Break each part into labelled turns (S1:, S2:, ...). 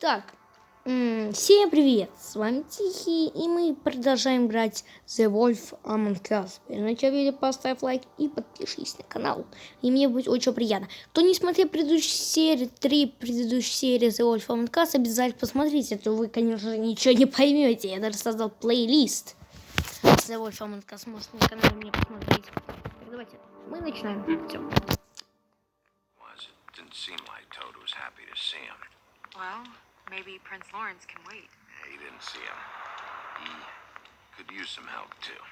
S1: Так, всем привет, с вами Тихий, и мы продолжаем играть The Wolf AMONGus. Перед началом видео поставь лайк и подпишись на канал, и мне будет очень приятно. Кто не смотрел три предыдущие серии The Wolf AMONGus, обязательно посмотрите, а то вы, конечно же, ничего не поймете. Я даже создал плейлист The Wolf AMONGus, можете на канале мне посмотреть. Так, давайте, мы начинаем. Все.
S2: Well, maybe Prince Lawrence can wait.
S3: He didn't see him. He could use some help, too.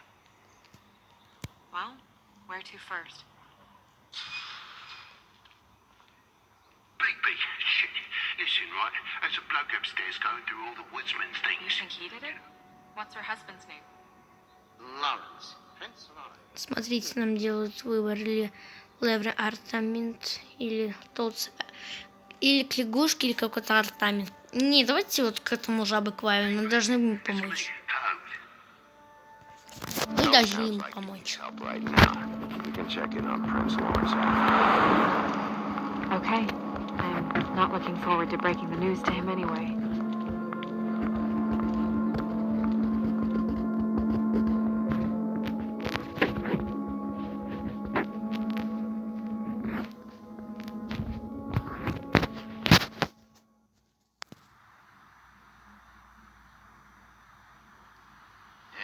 S2: Well, where to first?
S3: Big, shit. Listen, right, there's a bloke upstairs going through all the woodsman's
S2: You
S3: things.
S2: think he did it? What's her husband's name?
S3: Lawrence. Prince Lawrence.
S1: Смотрите, нам делают выбор или левый артамент, или тот, или к лягушке, или какой-то артамент. Не, давайте вот к этому жабы Кваю, мы должны ему помочь. Мы должны ему помочь.
S2: Okay. I'm not looking forward to breaking the news to him anyway.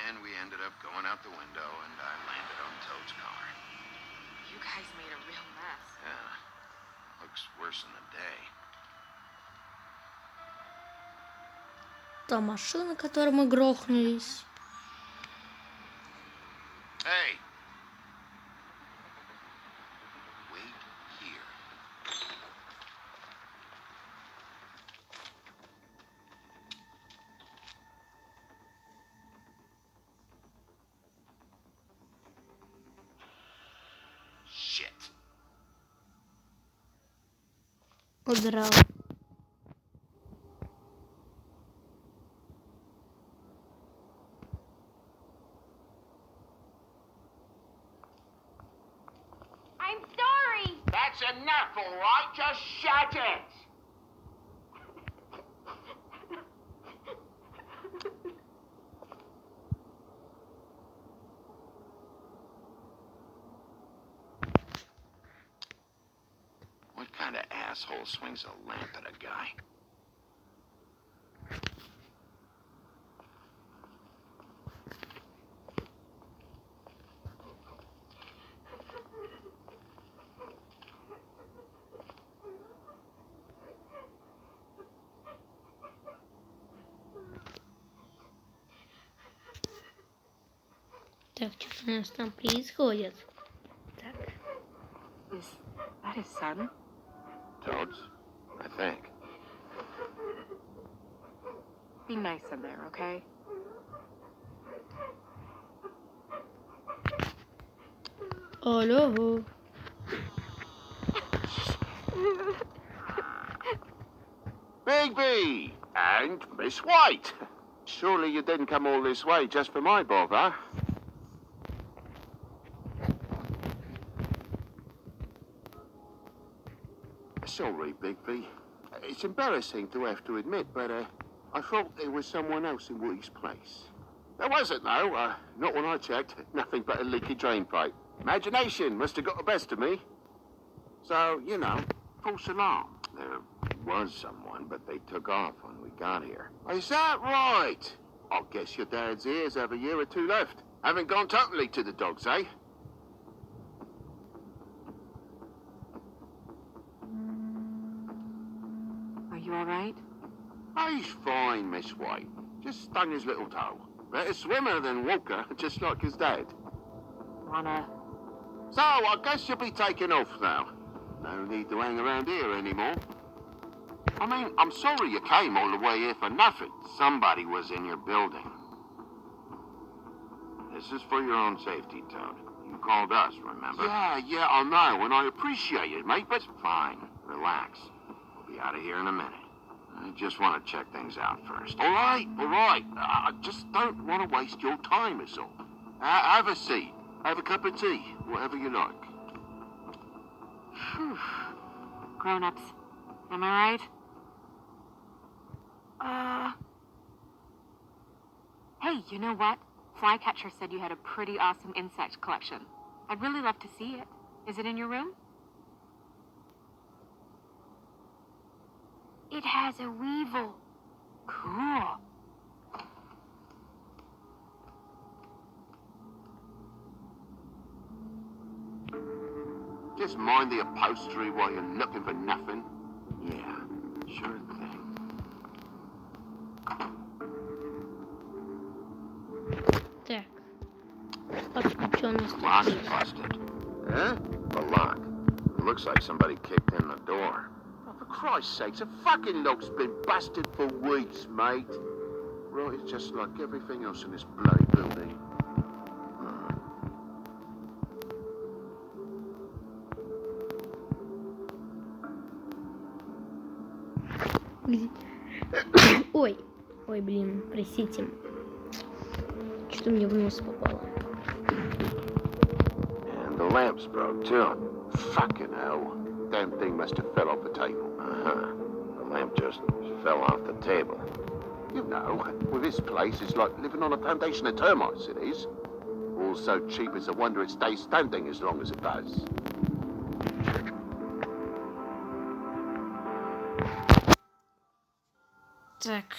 S3: And we ended up going out the window, and I landed on Toad's car.
S2: You guys made a real mess.
S3: Yeah, looks worse than the day.
S1: Та машина, которой мы грохнулись.
S3: Hey! Wait here. Shit.
S1: Удрал.
S4: I'm sorry!
S3: That's enough, all right? Just shut it! What kind of asshole swings a lamp at a guy?
S1: Так, что у нас там происходит? Так.
S2: Is that his son?
S3: Toads? I think.
S2: Be nice in there, okay?
S1: Алло.
S3: Bigby! And Miss White! Surely you didn't come all this way just for my bother? Sorry, Bigby. It's embarrassing to have to admit, but I thought there was someone else in Woody's place. There wasn't, though. Not when I checked. Nothing but a leaky drain pipe. Imagination must have got the best of me. So, you know, false alarm. There was someone, but they took off when we got here. Is that right? I guess your dad's ears have a year or two left. Haven't gone totally to the dogs, eh?
S2: Are you all right?
S3: He's fine, Miss White. Just stung his little toe. Better swimmer than Walker, just like his dad.
S2: Wanna...
S3: So, I guess you'll be taking off now. No need to hang around here anymore. I mean, I'm sorry you came all the way here for nothing. Somebody was in your building. This is for your own safety, Toad. You called us, remember? Yeah, I know, and I appreciate it, mate, but... Fine, relax. We'll be out of here in a minute. I just want to check things out first. All right. I just don't want to waste your time, is all. Have a seat. Have a cup of tea. Whatever you like.
S2: Grown-ups. Am I right? Hey, you know what? Flycatcher said you had a pretty awesome insect collection. I'd really love to see it. Is it in your room?
S4: It has a weevil.
S2: Cool.
S3: Just mind the upholstery while you're looking for nothing. Yeah, sure thing.
S1: Так. Посмотрим, что у нас тут
S5: Lock's
S1: есть.
S5: busted.
S3: Huh?
S5: The lock. It looks like somebody kicked in the door.
S3: Oh, for Christ's sakes, the fucking lock's been busted for weeks, mate. Right, it's just like everything else in this bloody building.
S1: Ой. Ой, блин, простите. Что мне в нос попало?
S5: And the lamp's broke, too.
S3: Fucking hell. Damn thing must have fell off the table.
S5: Uh-huh. The lamp just fell off the table.
S3: You know, with this place, it's like living on a foundation of termites, it is. All so cheap, it's a wonder it stays standing as long as it does.
S1: Так,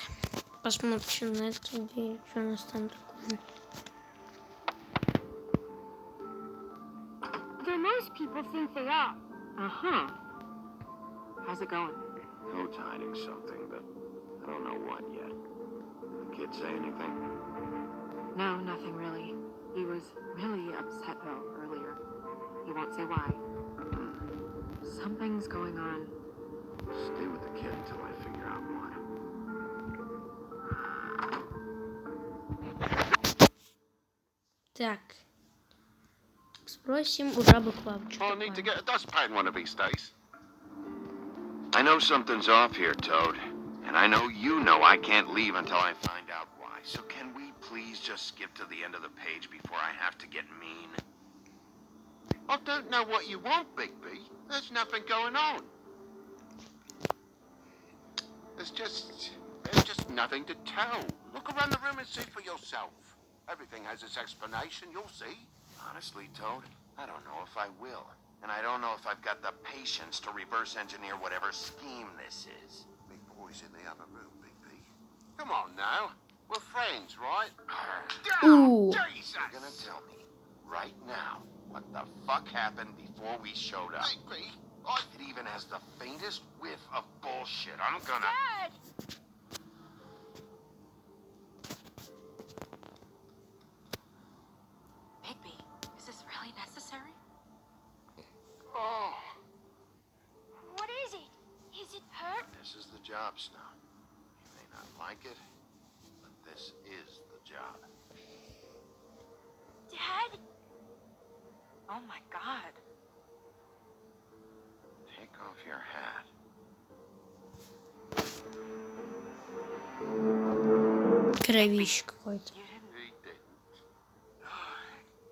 S1: посмотрим на эту дверь, что у нас там такое.
S4: They're nice people think they are.
S2: Uh-huh. How's it going?
S5: Code's hiding something, but I don't know what yet. The kid say anything?
S2: No, nothing really. He was really upset, though, earlier. He won't say why. Something's going on.
S5: Stay with the kid until I figure out what.
S1: Так. Спросим у жабы Клавы, что
S3: I need to
S1: такое.
S3: get a dustpan one of these days.
S5: I know something's off here, Toad. And I know you know I can't leave until I find out why. So can we please just skip to the end of the page before I have to get mean?
S3: I don't know what you want, Bigby. There's nothing going on. There's just nothing to tell. Look around the room and see for yourself. Everything has its explanation, you'll see.
S5: Honestly, Toad, I don't know if I will. And I don't know if I've got the patience to reverse engineer whatever scheme this is.
S3: Big boy's in the other room, Bigby. Come on now. We're friends, right?
S1: Ooh.
S3: Jesus!
S5: You're gonna tell me right now what the fuck happened before we showed up.
S3: Bigby,
S5: If it even has the faintest whiff of bullshit, I'm gonna...
S4: Dad!
S2: Bigby, is this really necessary?
S3: Oh,
S4: What is it? Is it hurt?
S5: This is the job, Snow. You may not like it, but this is the job.
S4: Dad?
S2: Oh my god.
S5: Take off your hat.
S1: Кровище какое-то.
S2: You didn't...
S3: he didn't.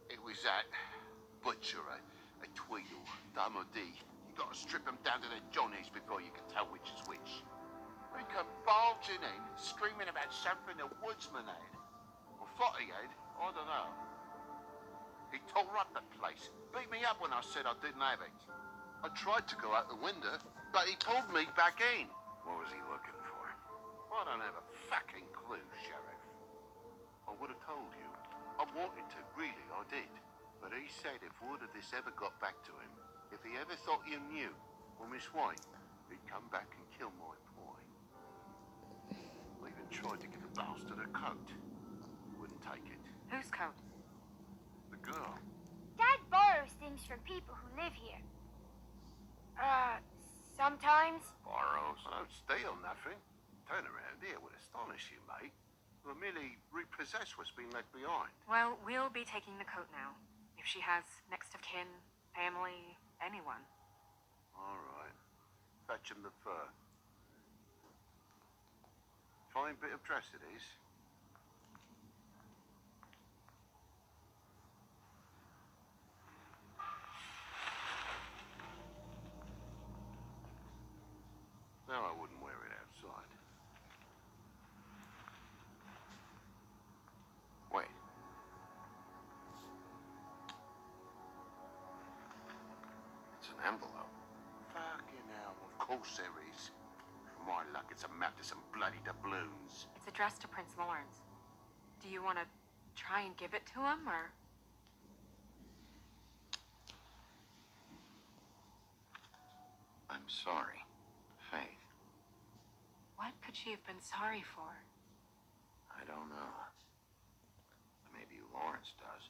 S3: It was that butcher, a Tweedle, Dumody. You got to strip them down to their johnnies before you can tell which is which. They come barging in, screaming about something the woodsman had. Or thought he had, I don't know. He tore up the place, beat me up when I said I didn't have it. I tried to go out the window, but he pulled me back in.
S5: What was he looking for?
S3: I don't have a fucking clue, Sheriff. I would have told you. I wanted to, really, I did. But he said if word of this ever got back to him, if he ever thought you knew, or Miss White, he'd come back and kill my boy. I even tried to give the bastard a coat. Wouldn't take it.
S2: Whose coat?
S3: The girl.
S4: Dad borrows things from people who live here. Sometimes.
S5: Borrows.
S3: I don't steal nothing. Turn around here would astonish you, mate. We'll merely repossess what's been left behind.
S2: Well, we'll be taking the coat now. If she has next of kin, family, anyone.
S3: All right. Fetch him the fur. Fine bit of dress it is. No, I wouldn't wear it outside.
S5: envelope.
S3: Fucking hell, of course there is. For my luck, it's a map to some bloody doubloons.
S2: It's addressed to Prince Lawrence. Do you want to try and give it to him, or?
S5: I'm sorry, Faith.
S2: What could she have been sorry for?
S5: I don't know. Maybe Lawrence does.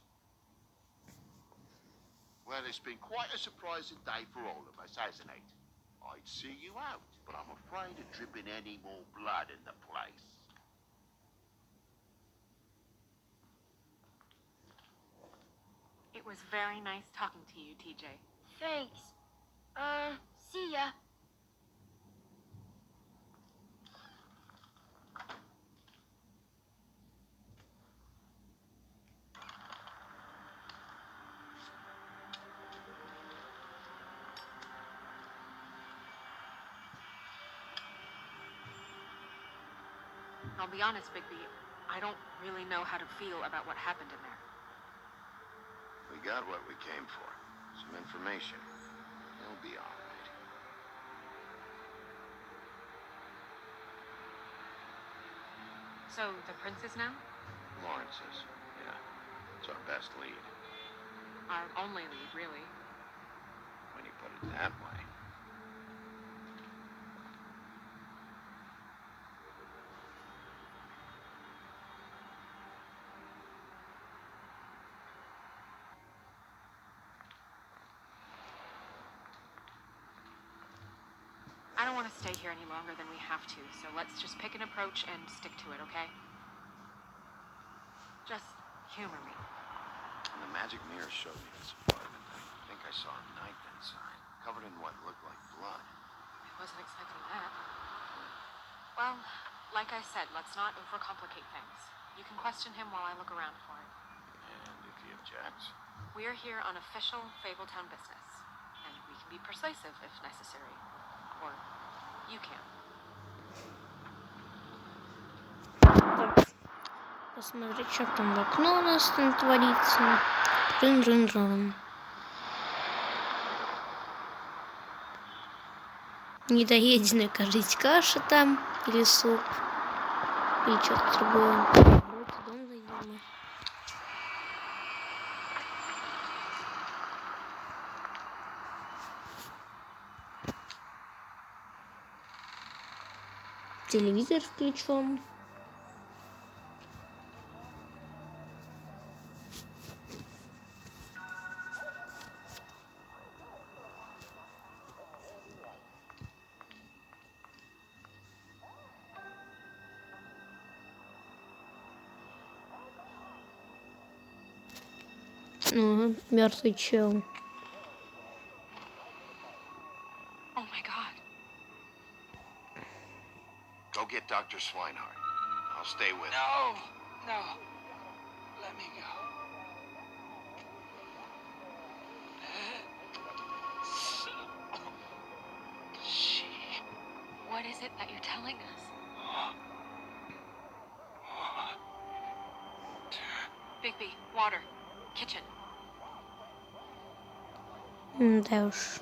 S3: Well, it's been quite a surprising day for all of us, hasn't it? I'd see you out, but I'm afraid of dripping any more blood in the place.
S2: It was very nice talking to you, TJ.
S4: Thanks. See ya.
S2: I'll be honest, Bigby, I don't really know how to feel about what happened in there.
S5: We got what we came for. Some information. He'll be all right.
S2: So, the princess now?
S5: Lawrence's. Yeah. It's our best lead.
S2: Our only lead, really.
S5: When you put it that way.
S2: I don't want to stay here any longer than we have to, so let's just pick an approach and stick to it, okay? Just humor me.
S5: And the magic mirror showed me this apartment. I think I saw a knife inside, covered in what looked like blood.
S2: I wasn't expecting that. Well, like I said, let's not overcomplicate things. You can question him while I look around for it.
S5: And if he objects?
S2: We're here on official Fabletown business, and we can be persuasive if necessary. Or you can.
S1: Так, посмотреть, что там в окно у нас там творится. Рын-рын-рын. Недоеденная, кажется, каша там, или суп, или что-то другое. Вроде дом заеденный. Телевизор включен. Ну, мертвый чел.
S2: Oh my god.
S5: Go get Dr. Swinehart. I'll stay with
S6: No, no. Let me go. Shit.
S2: What is it that you're telling us? Bigby, water. Kitchen.
S1: Да уж.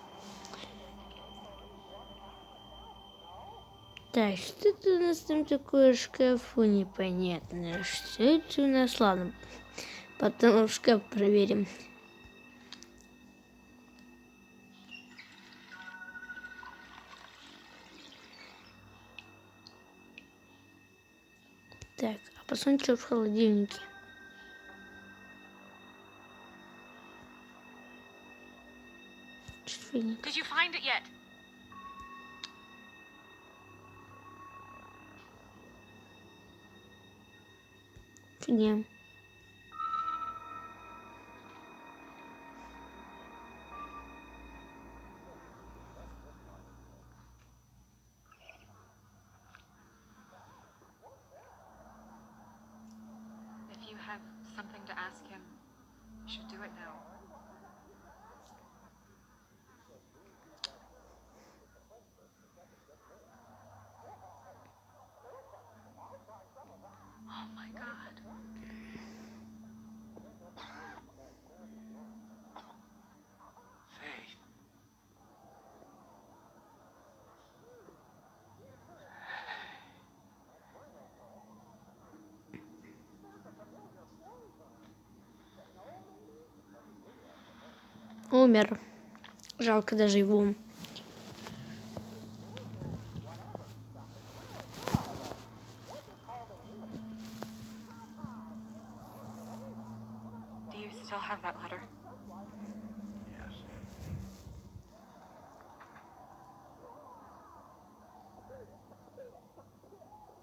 S1: Так, что это у нас там такое в шкафу непонятное? Что это у нас? Ладно, потом в шкаф проверим. Так, а посмотрим, что в холодильнике.
S2: Did you find it yet?
S1: Фигня.
S2: If you have something to ask him, you should do it now. Oh my god.
S5: Faith.
S1: Умер. Жалко даже его.
S2: Do you still have that letter?
S5: Yes.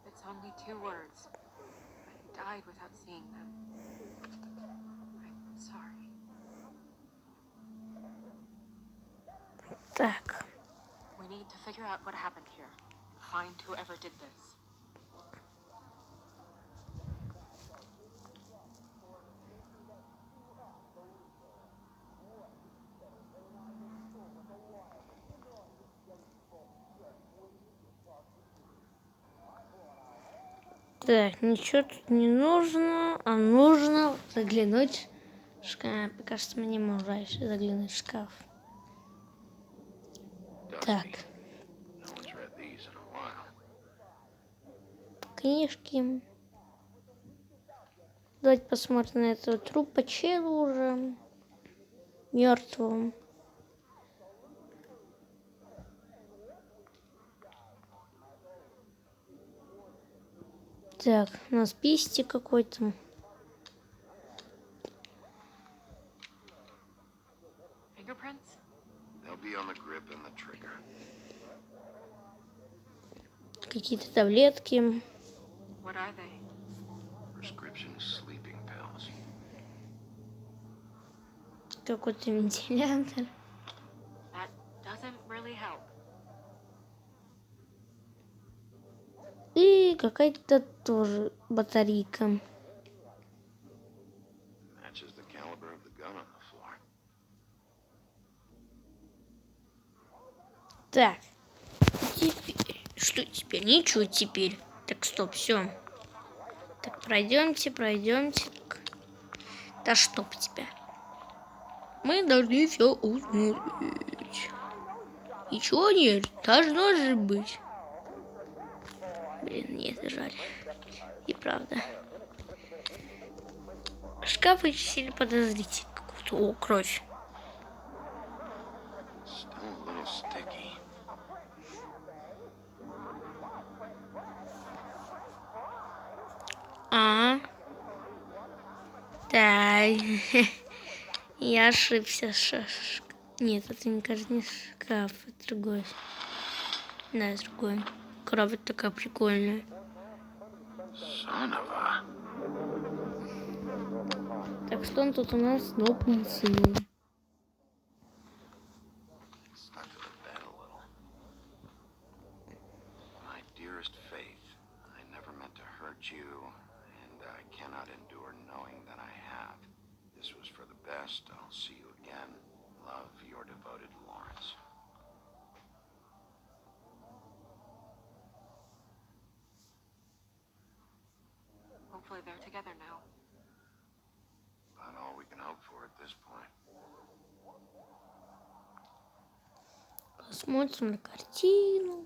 S2: It's only 2 words. I died without seeing them. I'm sorry.
S1: Так.
S2: We need to figure out what happened here. Find whoever did this.
S1: Так, ничего тут не нужно, а нужно заглянуть в шкаф. Кажется, мне можно еще заглянуть в шкаф. Так,
S5: No one's read these in a while.
S1: книжки. Давайте посмотрим на этого трупа чела уже. Мёртвого. Так, у нас пистик какой-то.
S2: Fingerprints?
S5: They'll be on the grip and the trigger.
S1: Какие-то таблетки.
S2: What are they?
S5: Prescription sleeping pills.
S1: Какой-то вентилятор.
S2: That doesn't really help.
S1: И какая-то тоже батарейка.
S5: Matches the caliber of the gun on the floor.
S1: Так. Теперь. Что теперь? Ничего теперь. Так, стоп, все. Так, пройдемте. Да чтоб тебя. Мы должны все усмотреть. Ничего нет, должно же быть. Блин, нет, жаль. И правда. Шкаф очень сильно подозрительный. Какой-то. О, кровь.
S5: Still a little sticky.
S1: А. Да. Я ошибся. Нет, это не кажется не шкаф, это другой. Да, это другой. Кровать такая прикольная.
S5: Son of a...
S1: Так, что он тут у нас написано?
S5: Stuck to the bed a little. My dearest Faith, I never meant to hurt you, and I cannot endure knowing that I have. This was for the best. I'll see you again. Love, your devoted Lawrence.
S2: Hopefully they're together now.
S5: About all we can hope for at this point.
S1: Посмотрим на картину.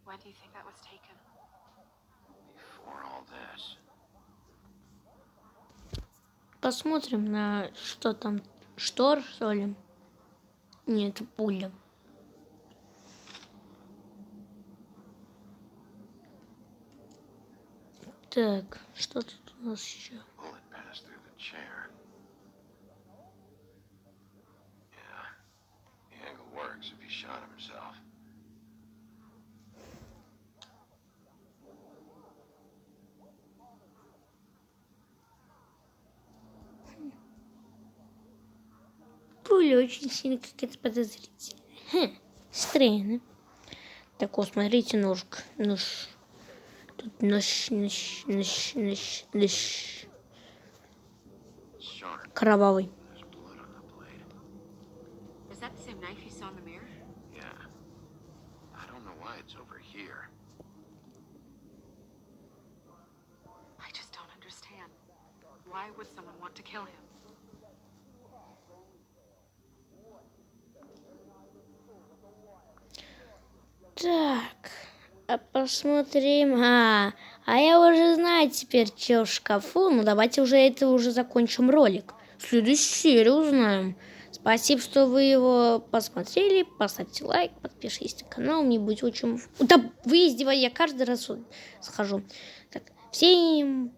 S2: When do you think that was taken?
S5: Before all this.
S1: Посмотрим на что там. Штор, что ли? Нет, пуля. Так, что тут у нас еще?
S5: Bullet passed through the chair. Yeah. The angle works if he shot himself.
S1: Пуля очень сильно какая-то подозрительная. Странно. Так, вот, смотрите, ножик. Нож. Тут нож.
S5: Sharp.
S1: Кровавый.
S5: There's blood on the blade.
S2: Is that the same knife you saw in the mirror?
S5: Yeah. I don't know why it's over here.
S2: I just don't understand. Why would someone want to kill him?
S1: Так, а посмотрим. А я уже знаю теперь, что в шкафу. Ну, давайте уже это уже закончим ролик. В следующей серии узнаем. Спасибо, что вы его посмотрели. Поставьте лайк, подпишитесь на канал. Мне будет очень... Да вы издеваетесь, я каждый раз схожу. Так, всем...